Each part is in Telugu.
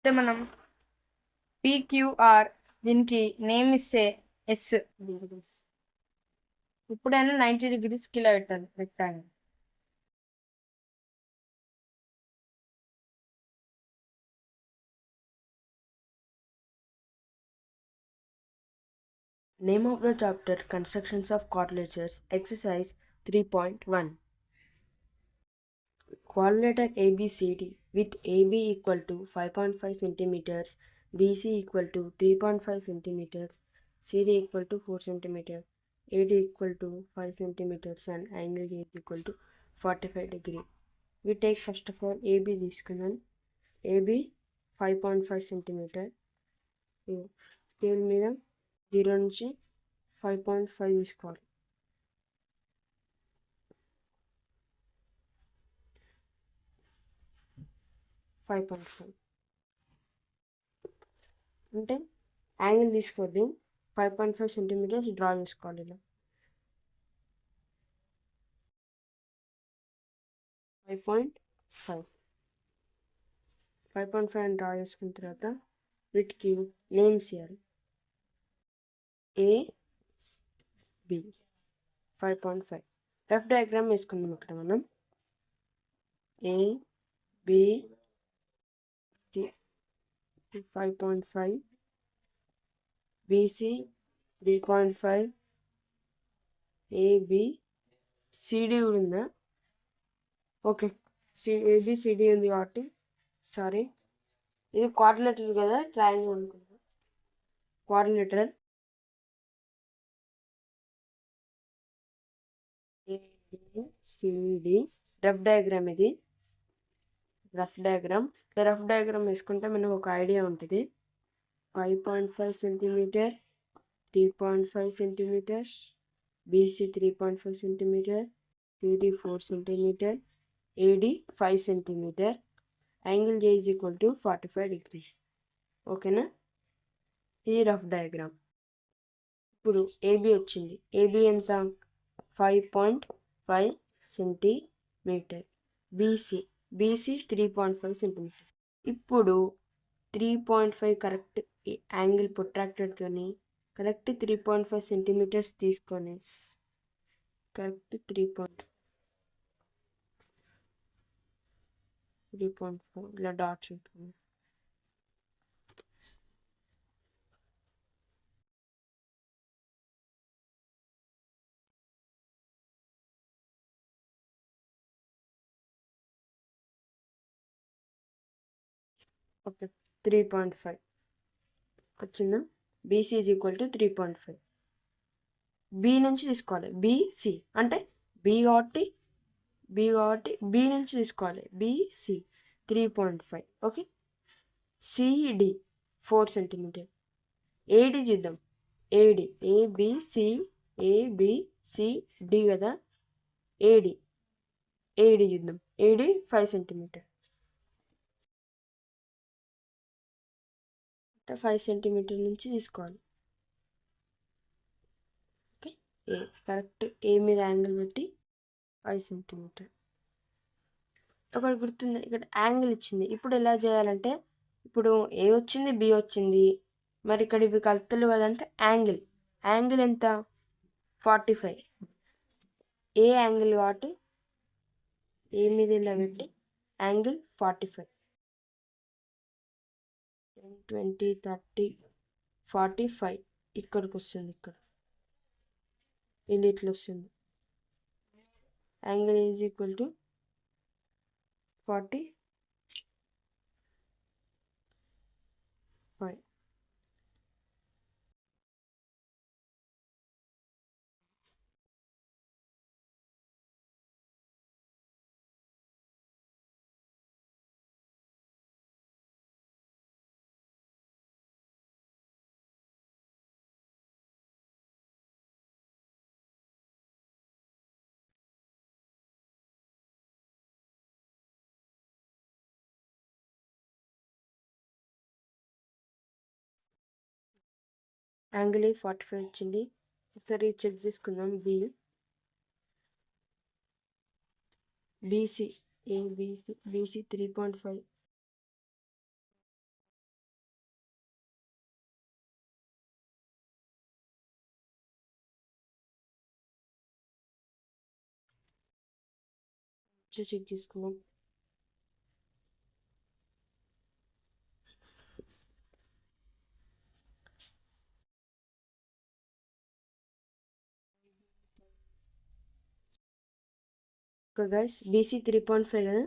అయితే మనం PQR దీనికి నేమ్ ఇస్తే ఎస్. ఇప్పుడైనా 90 degreesకి ఇలా పెట్టాను. Name of the chapter Constructions of Quadrilaters, Exercise 3.1. Quadrilateral ABCD with AB equal to 5.5 centimeters, BC equal to 3.5 centimeters, CD equal to 4 centimeters, AD equal to 5 centimeters and angle A is equal to 45 degree. We take first of all AB తీసుకున్నాం. AB 5.5 centimeter. స్కేల్ మీద 0 నుంచి 5.5 తీసుకోవాలి. 5.5 అంటే యాంగిల్ తీసుకోవద్దు. 5.5 సెంటీమీటర్స్ డ్రా చేసుకోవాలి. ఇలా 5.5 అని డ్రా చేసుకున్న తర్వాత వీటికి నేమ్స్ ఇవ్వాలి. AB 5.5 రఫ్ డయాగ్రామ్ వేసుకుందాం. ఇక్కడ మనం AB 5.5, BC 3.5, AB CD కూడా ఉందా? ఓకే, ABCD ఉంది కాబట్టి సారీ, ఇది క్వాడ్రిలేటరల్ కదా, ట్రయాంగిల్ అనుకుంటా. Quadrilateral ABCD rough diagram. ఇది రఫ్ డయాగ్రామ్. రఫ్ డయాగ్రామ్ వేసుకుంటే మనకు ఒక ఐడియా ఉంటుంది. 5.5 centimetre, 3.5 centimetre, BC 3.5 centimetre, CD 4 centimetre, AD 5 centimetre, angle J is equal to 45 degrees. ఓకేనా? ఇది రఫ్ డయాగ్రామ్. ఇప్పుడు AB వచ్చింది. AB ఎంత? 5.5 సెంటీమీటర్. BC 3.5 centimetre. ఇప్పుడు 3.5 కరెక్ట్ యాంగిల్ ప్రొట్రాక్టర్తోని కరెక్ట్ 3.5 సెంటీమీటర్స్ తీసుకొని కరెక్ట్ 3.5 ఇలా డాట్స్ ఉంటుంది. ఓకే, 3.5 వచ్చిందా? BC is equal to 3.5. B నుంచి తీసుకోవాలి. BC అంటే B కాబట్టి B నుంచి తీసుకోవాలి. BC 3.5. Okay, CD 4 centimetre. AD చూద్దాం. AD ABCD కదా. AD చూద్దాం. AD 5 centimetre. 5 సెంటీమీటర్ నుంచి తీసుకోవాలి. ఓకే, కరెక్ట్ ఏ మీద యాంగిల్ పెట్టి 5 సెంటీమీటర్. ఒకటి గుర్తుంది, ఇక్కడ యాంగిల్ ఇచ్చింది. ఇప్పుడు ఎలా చేయాలంటే, ఇప్పుడు A వచ్చింది, B వచ్చింది, మరి ఇక్కడ ఇవి కలుతలు కదంటే యాంగిల్ ఎంత? 45. ఏ యాంగిల్ కాబట్టి ఏ మీద ఇలా పెట్టి యాంగిల్ 45. 10, 20, 30, 45 ఇక్కడికి వస్తుంది. ఇక్కడ ఇది ఇట్లా వస్తుంది. Angle is equal to 45. Angle 45 వచ్చింది. ఒకసారి చెక్ చేసుకుందాం. BC 3.5 చెక్ చేసుకుందాం. ఓకే గైస్, బీసీ 3.5 కదా,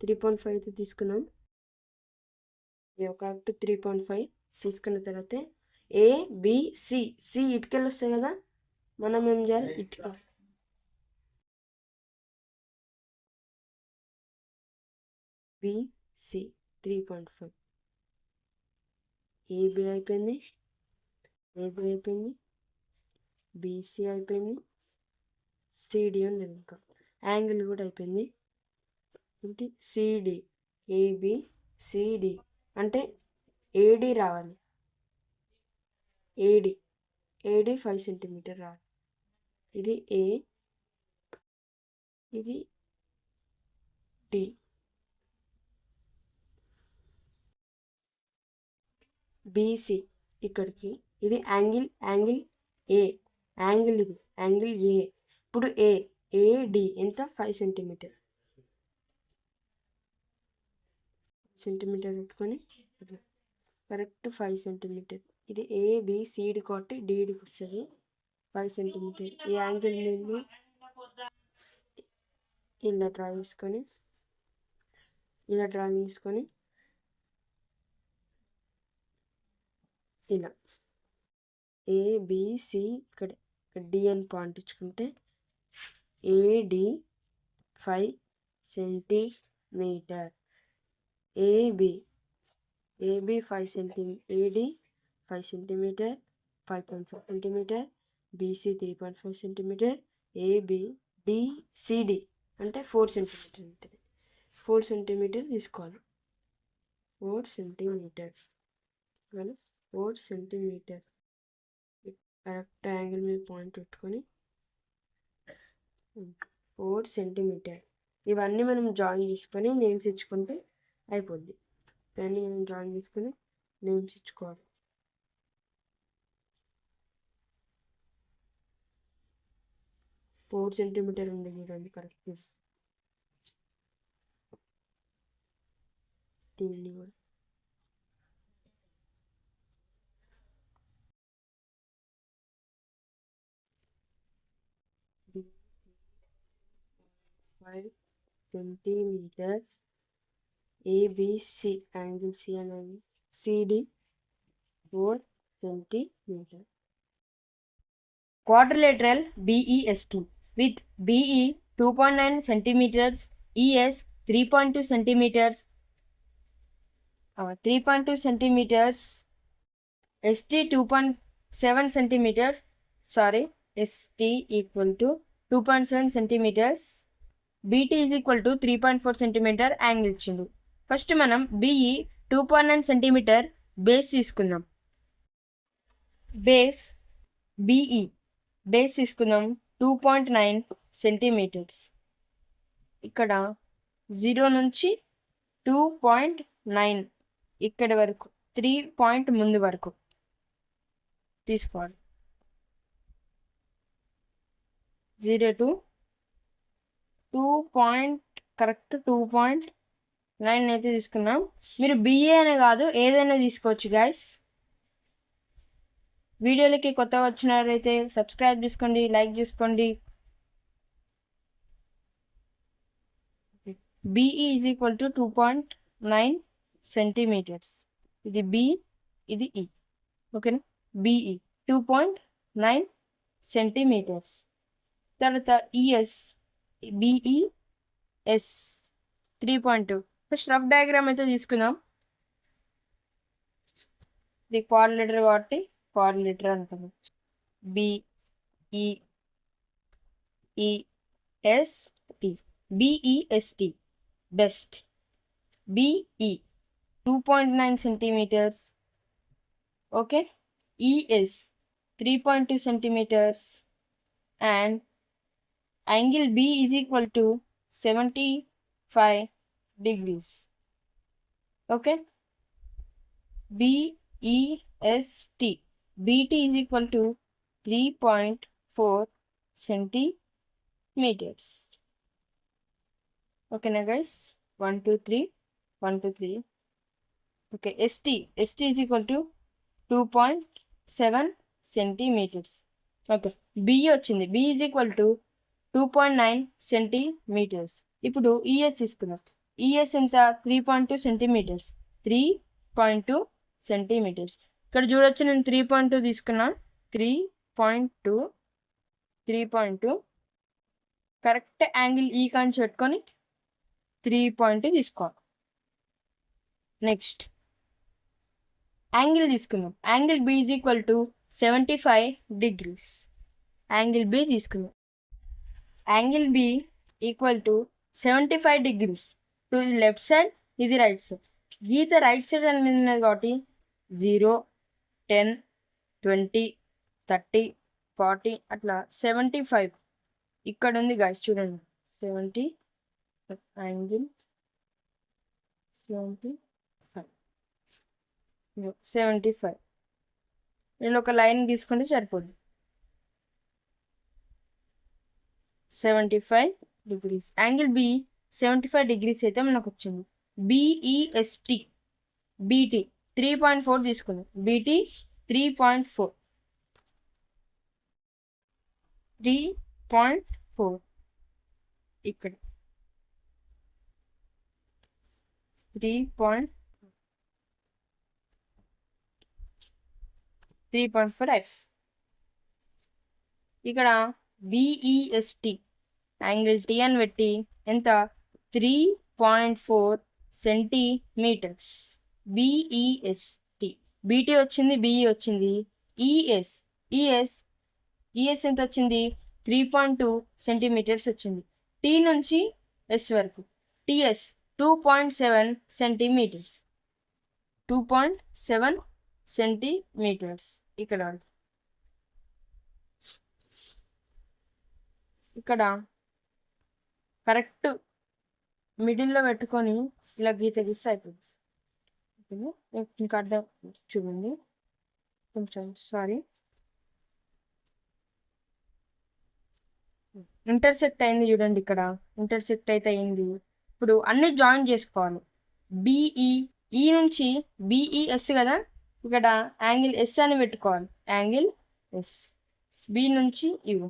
3.5 అయితే తీసుకున్నాం. కరెక్ట్ 3.5 తీసుకున్న తర్వాత ఏబిసి, సి ఇటుకలు వస్తాయి కదా, మనం ఏం చేయాలి, ఇటుక బిసి 3.5, ఏబి అయిపోయింది, ఏబి అయిపోయింది, బీసీ అయిపోయింది, సిడి ఉంది, ఇంకా యాంగిల్ కూడా అయిపోయింది. ఏంటి సిడి, ఏబి సిడి అంటే ఏడి రావాలి, ఏడి 5 సెంటీమీటర్ రావాలి. ఇది ఏ, ఇది డి, బీసీ ఇక్కడికి, ఇది యాంగిల్ ఏ, యాంగిల్ ఇది యాంగిల్ ఏ. ఇప్పుడు ఏడి ఎంత, 5 సెంటీమీటర్ పెట్టుకొని కరెక్ట్ 5 సెంటీమీటర్. ఇది ఏబిసిడి కాబట్టి డిడికి వస్తుంది 5 సెంటీమీటర్. ఈ యాంగిల్ నుండి ఇలా డ్రా చేసుకొని ఇలా ఏబిసి ఇక్కడ డి అని పాయింట్ ఇచ్చుకుంటే AD 5 centimetre, AB 5 centimetre, AD 5 centimetre, 5.5 centimetre, BC 3.5 centimetre, AB DCD అంటే 4 సెంటీమీటర్ ఉంటుంది. 4 సెంటీమీటర్ తీసుకోవాలి, 4 సెంటీమీటర్, 4 సెంటీమీటర్ కరెక్ట్ యాంగిల్ మీద పాయింట్ పెట్టుకొని 4 సెంటీమీటర్. ఇవన్నీ మనం జాయిన్ చేసుకొని నేమ్స్ ఇచ్చుకుంటే అయిపోద్ది. ఇవన్నీ మనం జాయిన్ చేసుకొని నేమ్స్ ఇచ్చుకోవాలి. ఫోర్ సెంటీమీటర్ ఉంది చూడండి కరెక్ట్. దీన్ని కూడా సెంటీమీటర్, ఏబిసి యాంగిల్ సి అనేది CD 4 centimetre. Quadrilateral BEST with BE 2.9 centimeters, ES 3.2 centimeters, 3.2 centimeters, ST 2.7 centimeters, ST equal to 2.7 centimeters, BT is equal to 3.4 centimeter angle ఇచ్చిండు. ఫస్ట్ మనం BE 2.9 centimeter బేస్ తీసుకుందాం. BE బేస్ తీసుకుందాం 2.9 సెంటీమీటర్స్. ఇక్కడ 0 నుంచి 2.9 ఇక్కడ వరకు 3 పాయింట్ ముందు వరకు తీసుకోవాలి. 0 to 2.9 అయితే తీసుకున్నాం. మీరు BA అనే కాదు ఏదైనా తీసుకోవచ్చు గైస్. వీడియోలకి కొత్తగా వచ్చినారైతే సబ్స్క్రైబ్ చేసుకోండి, లైక్ చేసుకోండి. BE is equal to 2.9 centimetres. ఇది B, ఇది E. ఓకేనా, BE 2.9 సెంటీమీటర్స్. తర్వాత ES, BES 3.2. First rough diagram అయితే తీసుకుందాం. ఇది క్వాడ్రిలేటర్ కాబట్టి క్వాడ్రిలేటర్ అంటాము. BEST best. BE 2.9 centimetres. Okay, ES 3.2 centimetres and angle B is equal to 75 degrees. Okay, BEST BT is equal to 3.4 centimeters. ఓకేనా guys, 1 2 3 1 2 3. Okay, ST is equal to 2.7 centimetres. Okay, BE వచ్చింది, B is equal to 2.9 centimetres. ఇప్పుడు ఈఎస్ తీసుకుందాం. ఈఎస్ ఎంత? 3.2 సెంటీమీటర్స్. 3.2 సెంటీమీటర్స్. ఇక్కడ చూడొచ్చు, నేను 3.2 తీసుకున్నా. 3.2 కరెక్ట్ యాంగిల్ ఈ కాంచి పెట్టుకొని 3.2 తీసుకోవాలి. నెక్స్ట్ యాంగిల్ తీసుకుందాం. Angle B is equal to 75 degrees. Angle B తీసుకుందాం. Angle B equal to 75 degrees. టు ఇది లెఫ్ట్ సైడ్, ఇది రైట్ సైడ్. గీత రైట్ సైడ్ దాని మీద ఉన్నది కాబట్టి 0 10 20 30 40 అట్లా 75 ఇక్కడ ఉంది గాయస్, చూడండి. 70 యాంగిల్ 75 నేను ఒక లైన్ తీసుకుంటే సరిపోద్ది. 75 degrees. యాంగిల్ బి 75 degrees అయితే మనకు వచ్చింది. బిఈఎస్టి బీటీ 3.4 తీసుకుందాం. బీటీ 3.4 ఇక్కడ 3.4 ఇక్కడ బిఈఎస్టి యాంగిల్ టీ అని పెట్టి ఎంత? 3.4 సెంటీమీటర్స్. బిఈఎస్టి, బీటీ వచ్చింది, బిఈ వచ్చింది. ఈఎస్ ఎంత వచ్చింది? 3.2 సెంటీమీటర్స్ వచ్చింది. టీ నుంచి ఎస్ వరకు టిఎస్ 2.7 సెంటీమీటర్స్. 2.7 సెంటీమీటర్స్. ఇక్కడ కరెక్ట్ మిడిల్లో పెట్టుకొని ఇలా గీత గీస్తే అయిపోతుంది. ఇంకా అర్థం చూడండి, కొంచెం సారీ. ఇంటర్సెక్ట్ అయింది చూడండి, ఇక్కడ ఇంటర్సెక్ట్ అయితే అయింది. ఇప్పుడు అన్ని జాయిన్ చేసుకోవాలి. ఈ నుంచి బిఈఎస్ కదా, ఇక్కడ యాంగిల్ ఎస్ అని పెట్టుకోవాలి. Angle S. బి నుంచి ఇది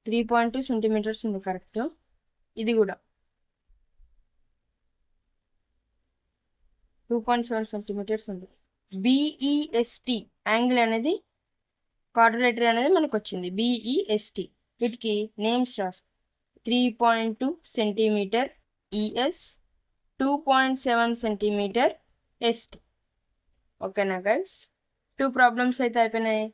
3.2 సెంటీమీటర్స్ ఉంది కరెక్ట్. ఇది కూడా 2.7 సెంటీమీటర్స్ ఉంది. బిఈఎస్టి యాంగిల్ అనేది క్వాడ్రిలేటరీ అనేది మనకు వచ్చింది. బిఈఎస్టి వీటికి నేమ్స్ రాసు. 3.2 సెంటీమీటర్ ఈఎస్, 2.7 సెంటీమీటర్ ఎస్టి. ఓకేనా గైస్, 2 ప్రాబ్లమ్స్ అయితే అయిపోయినాయి.